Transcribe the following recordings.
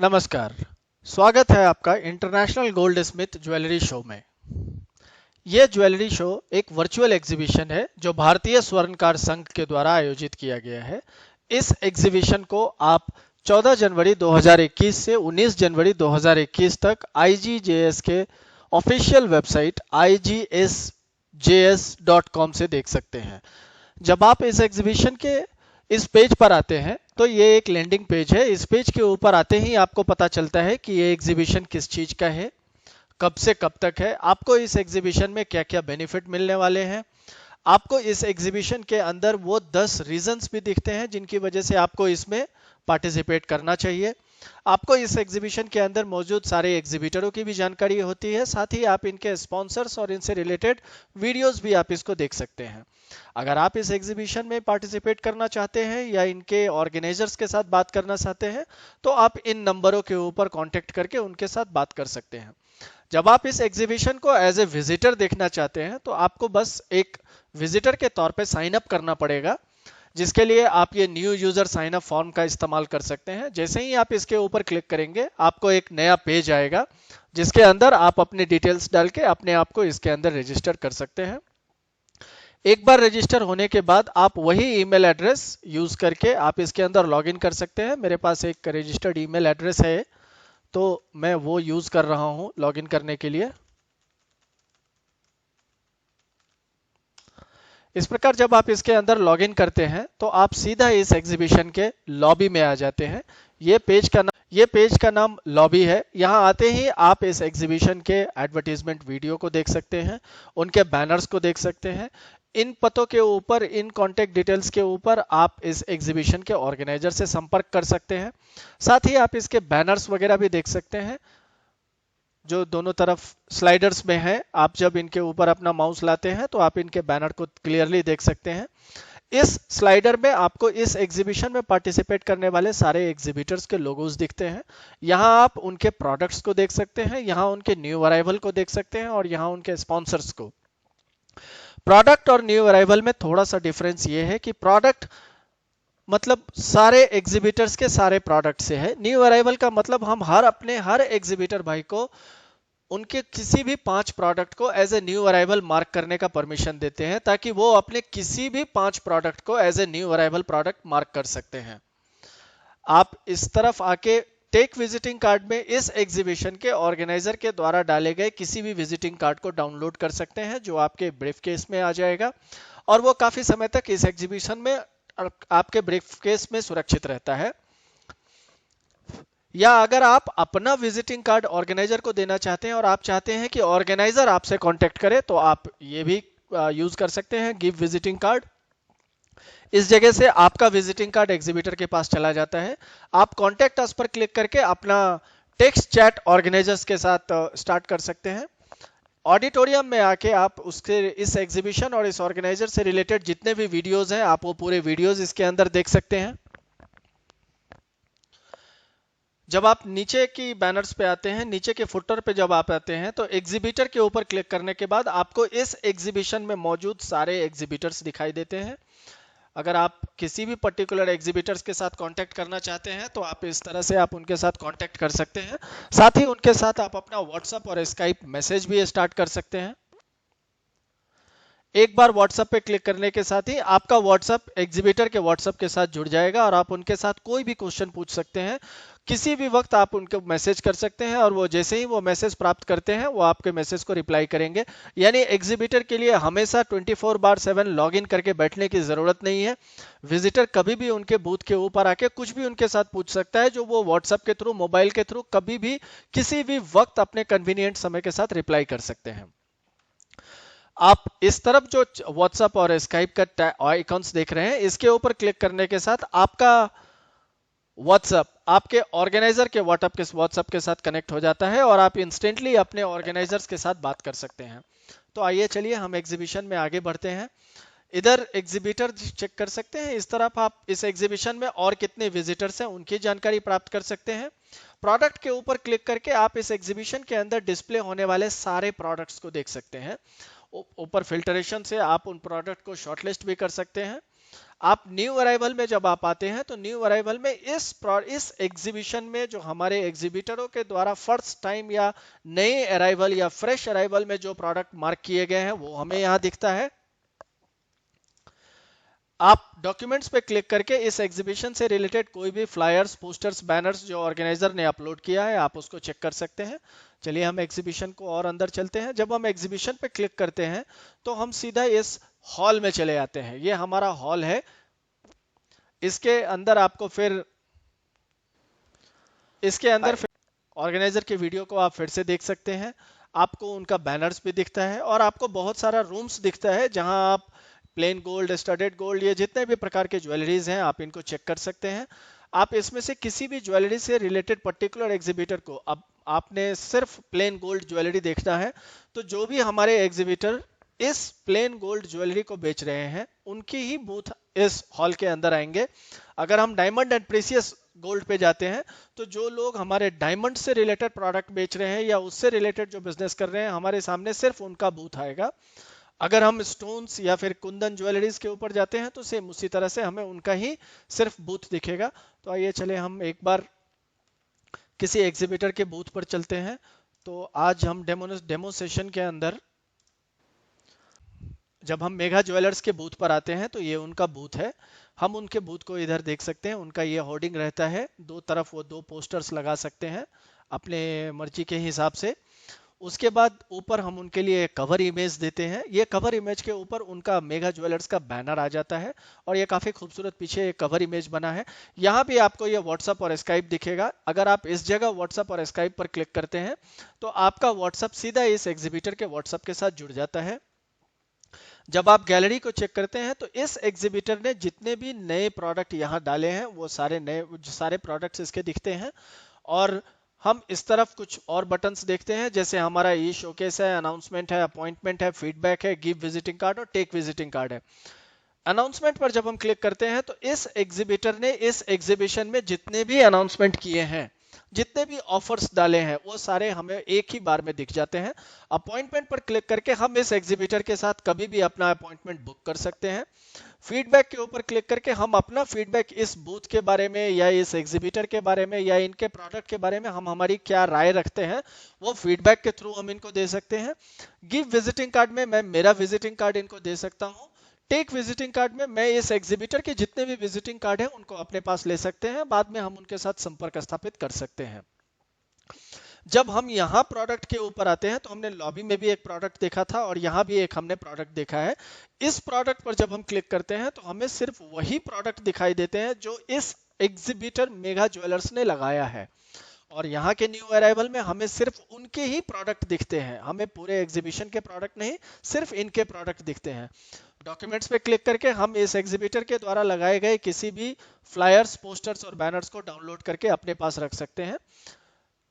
नमस्कार। स्वागत है आपका international gold Smith jewellery show में। यह ज्वेलरी शो एक वर्चुअल एग्जीबिशन है जो भारतीय स्वर्णकार संघ के द्वारा आयोजित किया गया है। इस एग्जीबिशन को आप 14 जनवरी 2021 से 19 जनवरी 2021 तक IGJS के ऑफिशियल वेबसाइट igsjs.com से देख सकते हैं। जब आप इस एग्जीबिशन के इस पेज पर आते हैं तो ये एक लैंडिंग पेज है। इस पेज के ऊपर आते ही आपको पता चलता है कि ये एग्जीबिशन किस चीज का है, कब से कब तक है, आपको इस एग्जीबिशन में क्या क्या बेनिफिट मिलने वाले हैं। आपको इस एग्जीबिशन के अंदर वो 10 रीजंस भी दिखते हैं जिनकी वजह से आपको इसमें पार्टिसिपेट करना चाहिए। आपको इस एग्जीबिशन के अंदर मौजूद सारे एग्जीबिटरों की भी जानकारी होती है, साथ ही आप इनके स्पॉन्सर्स और इनसे रिलेटेड वीडियोस भी आप इसको देख सकते हैं। अगर आप इस एग्जीबिशन में पार्टिसिपेट करना चाहते हैं या इनके ऑर्गेनाइजर्स के साथ बात करना चाहते हैं तो आप इन नंबरों के ऊपर कांटेक्ट करके उनके साथ बात कर सकते हैं। जब आप इस एग्जीबिशन को एज ए विजिटर देखना चाहते हैं तो आपको बस एक विजिटर के तौर पे साइन अप करना पड़ेगा, जिसके लिए आप ये new user sign up form का इस्तेमाल कर सकते हैं। जैसे ही आप इसके ऊपर क्लिक करेंगे आपको एक नया पेज आएगा जिसके अंदर आप अपने डिटेल्स डाल के अपने आप को इसके अंदर रजिस्टर कर सकते हैं। एक बार रजिस्टर होने के बाद आप वही ईमेल एड्रेस यूज करके आप इसके अंदर लॉगिन कर सकते हैं। मेरे पास एक रजिस्टर्ड ईमेल एड्रेस है तो मैं वो यूज कर रहा हूं लॉगिन करने के लिए। इस प्रकार जब आप इसके अंदर लॉगिन करते हैं तो आप सीधा इस एग्जीबिशन के लॉबी में आ जाते हैं। ये पेज का नाम लॉबी है। यहाँ आते ही आप इस एग्जीबिशन के एडवर्टीजमेंट वीडियो को देख सकते हैं, उनके बैनर्स को देख सकते हैं। इन पतों के ऊपर, इन कॉन्टेक्ट डिटेल्स के ऊपर आप इस एग्जीबिशन के ऑर्गेनाइजर से संपर्क कर सकते हैं। साथ ही आप इसके बैनर्स वगैरह भी देख सकते हैं जो दोनों तरफ स्लाइडर्स में है। आप जब इनके ऊपर अपना माउस लाते हैं तो आप इनके बैनर को क्लियरली देख सकते हैं। इस स्लाइडर में आपको इस एग्जीबिशन में पार्टिसिपेट करने वाले सारे एग्जीबिटर्स के लोगोस दिखते हैं। यहाँ आप उनके प्रोडक्ट्स को देख सकते हैं, यहाँ उनके न्यू अराइवल को देख सकते हैं और यहाँ उनके स्पॉन्सर्स को। प्रोडक्ट और न्यू अराइवल में थोड़ा सा डिफरेंस ये है कि प्रोडक्ट मतलब सारे एग्जीबिटर्स के सारे प्रोडक्ट से है। न्यू अराइवल का मतलब हम अपने हर एग्जीबिटर भाई को उनके किसी भी 5 प्रोडक्ट को as a new arrival mark करने का परमिशन देते हैं ताकि वो अपने किसी भी 5 प्रोडक्ट को as a new arrival product mark कर सकते हैं। आप इस तरफ आके टेक विजिटिंग कार्ड में इस एग्जीबिशन के ऑर्गेनाइजर के द्वारा डाले गए किसी भी विजिटिंग कार्ड को डाउनलोड कर सकते हैं जो आपके ब्रीफ केस में आ जाएगा और वो काफी समय तक इस एग्जीबिशन में आपके ब्रीफ केस में सुरक्षित रहता है। या अगर आप अपना विजिटिंग कार्ड ऑर्गेनाइजर को देना चाहते हैं और आप चाहते हैं कि ऑर्गेनाइजर आपसे कांटेक्ट करे तो आप ये भी यूज कर सकते हैं, गिव विजिटिंग कार्ड। इस जगह से आपका विजिटिंग कार्ड एग्जीबिटर के पास चला जाता है। आप कांटेक्ट अस पर क्लिक करके अपना टेक्स्ट चैट ऑर्गेनाइजर्स के साथ स्टार्ट कर सकते हैं। ऑडिटोरियम में आके आप उसके इस एग्जीबिशन और इस ऑर्गेनाइजर से रिलेटेड जितने भी वीडियोज हैं आप वो पूरे वीडियोज इसके अंदर देख सकते हैं। जब आप नीचे की बैनर्स पे आते हैं, नीचे के फुटर पे जब आप आते हैं तो एग्जीबिटर के ऊपर क्लिक करने के बाद आपको इस एग्जीबिशन में मौजूद सारे एग्जीबिटर्स दिखाई देते हैं। अगर आप किसी भी पर्टिकुलर एग्जीबिटर्स के साथ कांटेक्ट करना चाहते हैं तो आप इस तरह से आप उनके साथ कांटेक्ट कर सकते हैं। साथ ही उनके साथ आप अपना व्हाट्सएप और स्काइप मैसेज भी स्टार्ट कर सकते हैं। एक बार व्हाट्सएप पे क्लिक करने के साथ ही आपका व्हाट्सएप एग्जीबिटर के व्हाट्सएप के साथ जुड़ जाएगा और आप उनके साथ कोई भी क्वेश्चन पूछ सकते हैं। किसी भी वक्त आप उनको मैसेज कर सकते हैं और वो जैसे ही वो मैसेज प्राप्त करते हैं वो आपके मैसेज को रिप्लाई करेंगे। यानी एग्जीबिटर के लिए हमेशा 24/7 लॉगिन करके बैठने की जरूरत नहीं है। विजिटर कभी भी उनके बूथ के ऊपर आके कुछ भी उनके साथ पूछ सकता है जो वो व्हाट्सएप के थ्रू, मोबाइल के थ्रू कभी भी किसी भी वक्त अपने कन्वीनियंट समय के साथ रिप्लाई कर सकते हैं। आप इस तरफ जो व्हाट्सएप और स्काइप का आइकॉन्स देख रहे हैं इसके ऊपर क्लिक करने के साथ आपका व्हाट्सएप आपके ऑर्गेनाइजर के व्हाट्सएप के साथ कनेक्ट हो जाता है और आप इंस्टेंटली अपने ऑर्गेनाइजर्स के साथ बात कर सकते हैं। तो आइए चलिए हम एग्जीबिशन में आगे बढ़ते हैं। इधर एग्जीबिटर चेक कर सकते हैं, इस तरफ आप इस एग्जीबिशन में और कितने विजिटर्स हैं उनकी जानकारी प्राप्त कर सकते हैं। प्रोडक्ट के ऊपर क्लिक करके आप इस एग्जीबिशन के अंदर डिस्प्ले होने वाले सारे प्रोडक्ट्स को देख सकते हैं। ऊपर फिल्टरेशन से आप उन प्रोडक्ट को शॉर्टलिस्ट भी कर सकते हैं। आप न्यू अराइवल में जब आप आते हैं तो न्यू अराइवल में इस एग्जीबिशन में जो हमारे एग्जीबिटरों के द्वारा फर्स्ट टाइम या नए अराइवल या फ्रेश अराइवल में जो प्रोडक्ट मार्क किए गए हैं वो हमें यहाँ दिखता है। आप डॉक्यूमेंट्स पे क्लिक करके इस एग्जीबिशन से रिलेटेड कोई भी फ्लायर्स, पोस्टर्स, बैनर्स जो ऑर्गेनाइजर ने अपलोड किया है आप उसको चेक कर सकते हैं। चलिए हम एग्जीबिशन को और अंदर चलते हैं। जब हम एग्जीबिशन पे क्लिक करते हैं तो हम सीधा इस हॉल में चले आते हैं। ये हमारा हॉल है। इसके अंदर आपको फिर ऑर्गेनाइजर के वीडियो को आप फिर से देख सकते हैं। आपको उनका बैनर्स भी दिखता है और आपको बहुत सारा रूम्स दिखता है जहां आप प्लेन गोल्ड, स्टडेड गोल्ड, ये जितने भी प्रकार के ज्वेलरीज हैं आप इनको चेक कर सकते हैं। आप इसमें से किसी भी ज्वेलरी से रिलेटेड पर्टिकुलर एग्जीबिटर को, अब आपने सिर्फ प्लेन गोल्ड ज्वेलरी देखना है तो जो भी हमारे एग्जीबिटर इस प्लेन गोल्ड ज्वेलरी को बेच रहे हैं उनकी ही बूथ इस हॉल के अंदर आएंगे। अगर हम डायमंड एंड प्रीसियस गोल्ड पे जाते हैं तो जो लोग हमारे डायमंड से रिलेटेड प्रोडक्ट बेच रहे हैं या उससे रिलेटेड जो बिजनेस कर रहे हैं हमारे सामने सिर्फ उनका बूथ आएगा। अगर हम स्टोन्स या फिर कुंदन ज्वेलरीज के ऊपर जाते हैं तो सेम उसी तरह से हमें उनका ही सिर्फ बूथ दिखेगा। तो आइए चले हम एक बार किसी एग्जीबिटर के बूथ पर चलते हैं। तो आज हम डेमो सेशन के अंदर जब हम मेगा ज्वेलर्स के बूथ पर आते हैं तो ये उनका बूथ है। हम उनके बूथ को इधर देख सकते हैं। उनका ये होर्डिंग रहता है, दो तरफ वो दो पोस्टर्स लगा सकते हैं अपने मर्जी के हिसाब से। उसके बाद ऊपर हम उनके लिए कवर इमेज देते हैं। ये कवर इमेज के ऊपर उनका मेगा ज्वेलर्स का बैनर आ जाता है और ये काफ़ी खूबसूरत पीछे एक कवर इमेज बना है। यहाँ भी आपको ये व्हाट्सअप और स्काइप दिखेगा। अगर आप इस जगह व्हाट्सअप और स्काइप पर क्लिक करते हैं तो आपका व्हाट्सअप सीधा इस एग्जीबिटर के व्हाट्सअप के साथ जुड़ जाता है। जब आप गैलरी को चेक करते हैं तो इस एग्जीबिटर ने जितने भी नए प्रोडक्ट यहाँ डाले हैं वो सारे प्रोडक्ट्स इसके दिखते हैं। और हम इस तरफ कुछ और बटन्स देखते हैं, जैसे हमारा ई शोकेस है, अनाउंसमेंट है, अपॉइंटमेंट है, फीडबैक है, गिव विजिटिंग कार्ड और टेक विजिटिंग कार्ड है। अनाउंसमेंट पर जब हम क्लिक करते हैं तो इस एग्जीबिटर ने इस एग्जीबिशन में जितने भी अनाउंसमेंट किए हैं, जितने भी ऑफर्स डाले हैं वो सारे हमें एक ही बार में दिख जाते हैं। अपॉइंटमेंट पर क्लिक करके हम इस एग्जीबिटर के साथ कभी भी अपना अपॉइंटमेंट बुक कर सकते हैं। फीडबैक के ऊपर क्लिक करके हम अपना फीडबैक इस बूथ के बारे में या इस एग्जीबिटर के बारे में या इनके प्रोडक्ट के बारे में हम हमारी क्या राय रखते हैं वो फीडबैक के थ्रू हम इनको दे सकते हैं। गिव विजिटिंग कार्ड में मैं मेरा विजिटिंग कार्ड इनको दे सकता हूँ। टेक विजिटिंग कार्ड में मैं इस एग्जीबिटर के जितने भी विजिटिंग कार्ड हैं उनको अपने पास ले सकते हैं, बाद में हम उनके साथ संपर्क स्थापित कर सकते हैं। जब हम यहाँ प्रोडक्ट के ऊपर आते हैं तो हमने लॉबी में भी एक प्रोडक्ट देखा था और यहाँ भी एक हमने प्रोडक्ट देखा है। इस प्रोडक्ट पर जब हम क्लिक करते हैं तो हमें सिर्फ वही प्रोडक्ट दिखाई देते हैं जो इस एग्जीबिटर मेगा ज्वेलर्स ने लगाया है। और यहाँ के न्यू अराइवल में हमें सिर्फ उनके ही प्रोडक्ट दिखते हैं, हमें पूरे एग्जीबिशन के प्रोडक्ट नहीं, सिर्फ इनके प्रोडक्ट दिखते हैं। डॉक्यूमेंट्स पे क्लिक करके हम इस एग्जीबिटर के द्वारा लगाए गए किसी भी फ्लायर्स, पोस्टर्स और बैनर्स को डाउनलोड करके अपने पास रख सकते हैं।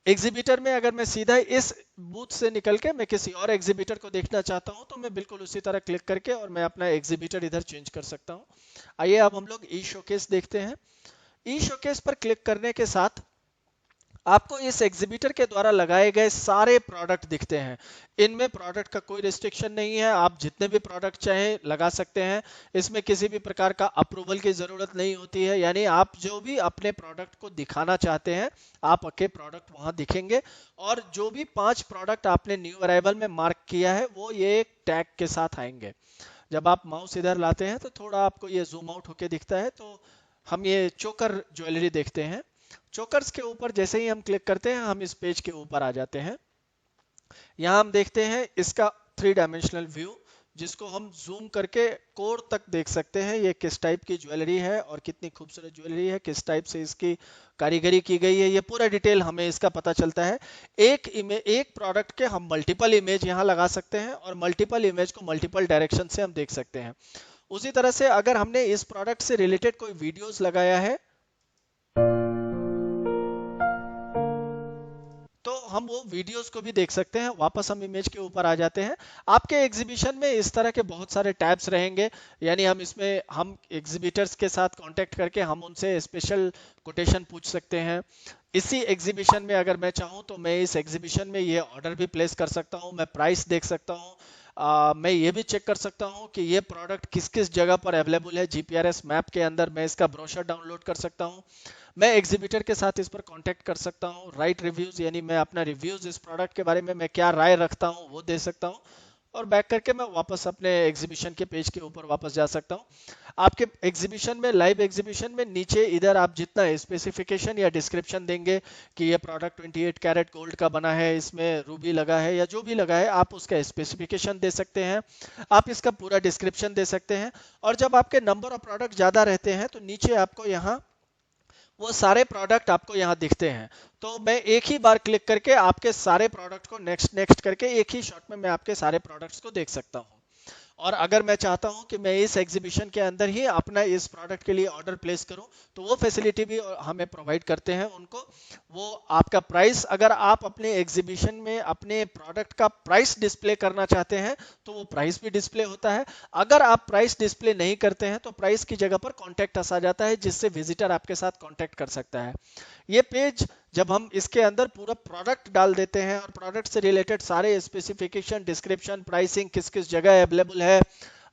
एग्जीबिटर में अगर मैं सीधा इस बूथ से निकल के मैं किसी और एग्जीबिटर को देखना चाहता हूं तो मैं बिल्कुल उसी तरह क्लिक करके और मैं अपना एग्जीबिटर इधर चेंज कर सकता हूं। आइए अब हम लोग ई शोकेस देखते हैं। ई शोकेस पर क्लिक करने के साथ आपको इस एग्जीबिटर के द्वारा लगाए गए सारे प्रोडक्ट दिखते हैं। इनमें प्रोडक्ट का कोई रिस्ट्रिक्शन नहीं है, आप जितने भी प्रोडक्ट चाहे लगा सकते हैं। इसमें किसी भी प्रकार का अप्रूवल की ज़रूरत नहीं होती है, यानी आप जो भी अपने प्रोडक्ट को दिखाना चाहते हैं आपके प्रोडक्ट वहां दिखेंगे। और जो भी 5 प्रोडक्ट आपने न्यू अराइवल में मार्क किया है वो ये एक टैग के साथ आएंगे। जब आप माउस इधर लाते हैं तो थोड़ा आपको ये जूम आउट होके दिखता है। तो हम ये चोकर ज्वेलरी देखते हैं। चोकर्स के ऊपर जैसे ही हम क्लिक करते हैं हम इस पेज के ऊपर आ जाते हैं। यहाँ हम देखते हैं इसका 3 डायमेंशनल व्यू, जिसको हम जूम करके कोर तक देख सकते हैं। ये किस टाइप की ज्वेलरी है और कितनी खूबसूरत ज्वेलरी है, किस टाइप से इसकी कारीगरी की गई है, ये पूरा डिटेल हमें इसका पता चलता है। एक प्रोडक्ट के हम मल्टीपल इमेज यहाँ लगा सकते हैं और मल्टीपल इमेज को मल्टीपल डायरेक्शन से हम देख सकते हैं। उसी तरह से अगर हमने इस प्रोडक्ट से रिलेटेड कोई वीडियोस लगाया है तो हम वो वीडियोस को भी देख सकते हैं। वापस हम इमेज के ऊपर आ जाते हैं। आपके एग्जीबिशन में इस तरह के बहुत सारे टैब्स रहेंगे, यानी हम एग्जीबिटर्स के साथ कांटेक्ट करके हम उनसे स्पेशल कोटेशन पूछ सकते हैं। इसी एग्जीबिशन में अगर मैं चाहूँ तो मैं इस एग्जीबिशन में ये ऑर्डर भी प्लेस कर सकता हूँ, मैं प्राइस देख सकता हूँ। मैं ये भी चेक कर सकता हूँ कि ये प्रोडक्ट किस किस जगह पर अवेलेबल है। जीपीआरएस मैप के अंदर मैं इसका ब्रोशर डाउनलोड कर सकता हूँ। मैं एग्जीबिटर के साथ इस पर कांटेक्ट कर सकता हूँ। राइट रिव्यूज यानी मैं अपना रिव्यूज इस प्रोडक्ट के बारे में मैं क्या राय रखता हूँ वो दे सकता हूँ, और बैक करके मैं वापस अपने एग्जीबिशन के पेज के ऊपर वापस जा सकता हूँ। आपके एग्जीबिशन में, लाइव एग्जीबिशन में नीचे इधर आप जितना स्पेसिफिकेशन या डिस्क्रिप्शन देंगे कि ये प्रोडक्ट 28 कैरेट गोल्ड का बना है, इसमें रूबी लगा है या जो भी लगा है, आप उसका स्पेसिफिकेशन दे सकते हैं, आप इसका पूरा डिस्क्रिप्शन दे सकते हैं। और जब आपके नंबर ऑफ प्रोडक्ट ज़्यादा रहते हैं तो नीचे आपको यहाँ वो सारे प्रोडक्ट आपको यहाँ दिखते हैं। तो मैं एक ही बार क्लिक करके आपके सारे प्रोडक्ट को नेक्स्ट नेक्स्ट करके एक ही शॉट में मैं आपके सारे प्रोडक्ट्स को देख सकता हूँ। और अगर मैं चाहता हूं कि मैं इस एग्जीबिशन के अंदर ही अपना इस प्रोडक्ट के लिए ऑर्डर प्लेस करूं तो वो फैसिलिटी भी हमें प्रोवाइड करते हैं उनको। वो आपका प्राइस, अगर आप अपने एग्जीबिशन में अपने प्रोडक्ट का प्राइस डिस्प्ले करना चाहते हैं तो वो प्राइस भी डिस्प्ले होता है। अगर आप प्राइस डिस्प्ले नहीं करते हैं तो प्राइस की जगह पर कॉन्टैक्ट आ जाता है, जिससे विजिटर आपके साथ कॉन्टैक्ट कर सकता है। ये पेज जब हम इसके अंदर पूरा प्रोडक्ट डाल देते हैं और प्रोडक्ट से रिलेटेड सारे स्पेसिफिकेशन, डिस्क्रिप्शन, प्राइसिंग, किस किस जगह अवेलेबल है,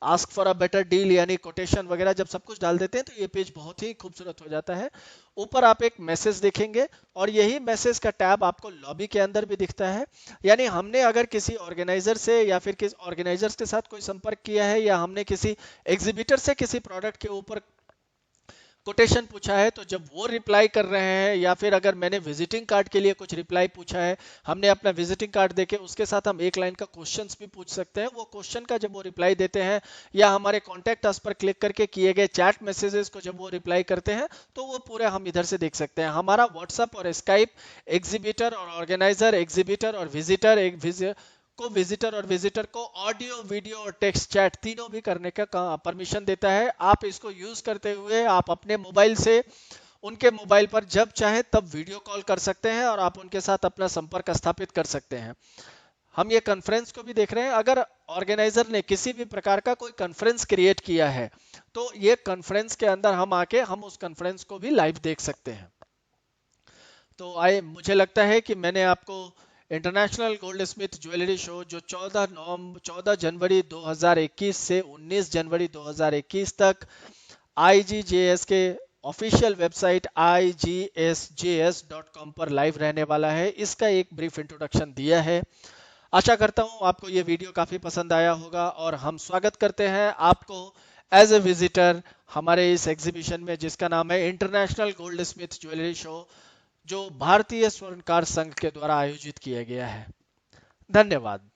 ask for a better deal यानी कोटेशन वगैरह जब सब कुछ डाल देते हैं तो ये पेज बहुत ही खूबसूरत हो जाता है। ऊपर आप एक मैसेज देखेंगे और यही मैसेज का टैब आपको लॉबी के अंदर भी दिखता है। यानी हमने अगर किसी ऑर्गेनाइजर से या फिर किसी ऑर्गेनाइजर्स के साथ कोई संपर्क किया है या हमने किसी एग्जीबिटर से किसी प्रोडक्ट के ऊपर कोटेशन पूछा है, तो जब वो रिप्लाई कर रहे हैं या फिर अगर मैंने विजिटिंग कार्ड के लिए कुछ रिप्लाई पूछा है, हमने अपना विजिटिंग कार्ड देके उसके साथ हम एक लाइन का क्वेश्चंस भी पूछ सकते हैं। वो क्वेश्चन का जब वो रिप्लाई देते हैं या हमारे कॉन्टैक्ट अस पर क्लिक करके किए गए चैट मैसेजेस को जब वो रिप्लाई करते हैं तो वो पूरे हम इधर से देख सकते हैं। हमारा व्हाट्सएप और स्काइप एग्जीबिटर और ऑर्गेनाइजर, एग्जीबिटर और विजिटर, विजिटर और विजिटर को ऑडियो, वीडियो और टेक्स्ट चैट तीनों भी करने का परमिशन देता है। आप इसको यूज करते हुए आप अपने मोबाइल से उनके मोबाइल पर जब चाहे तब वीडियो कॉल कर सकते हैं और आप उनके साथ अपना संपर्क स्थापित कर सकते हैं। हम ये कॉन्फ्रेंस को भी देख रहे हैं। अगर ऑर्गेनाइजर ने किसी भी प्रकार का कोई कॉन्फ्रेंस क्रिएट किया है तो ये कॉन्फ्रेंस के अंदर हम आके हम उस कॉन्फ्रेंस को भी लाइव देख सकते हैं। तो मुझे लगता है कि मैंने आपको international gold Smith jewellery show जो 14 जनवरी 2021 से 19 जनवरी 2021 तक IGJS के ऑफिशियल वेबसाइट igsjs.com पर लाइव रहने वाला है, इसका एक ब्रीफ इंट्रोडक्शन दिया है। आशा करता हूं आपको ये वीडियो काफ़ी पसंद आया होगा और हम स्वागत करते हैं आपको एज ए विजिटर हमारे इस एग्जीबिशन में जिसका नाम है international gold Smith jewellery show, जो भारतीय स्वर्णकार संघ के द्वारा आयोजित किया गया है। धन्यवाद।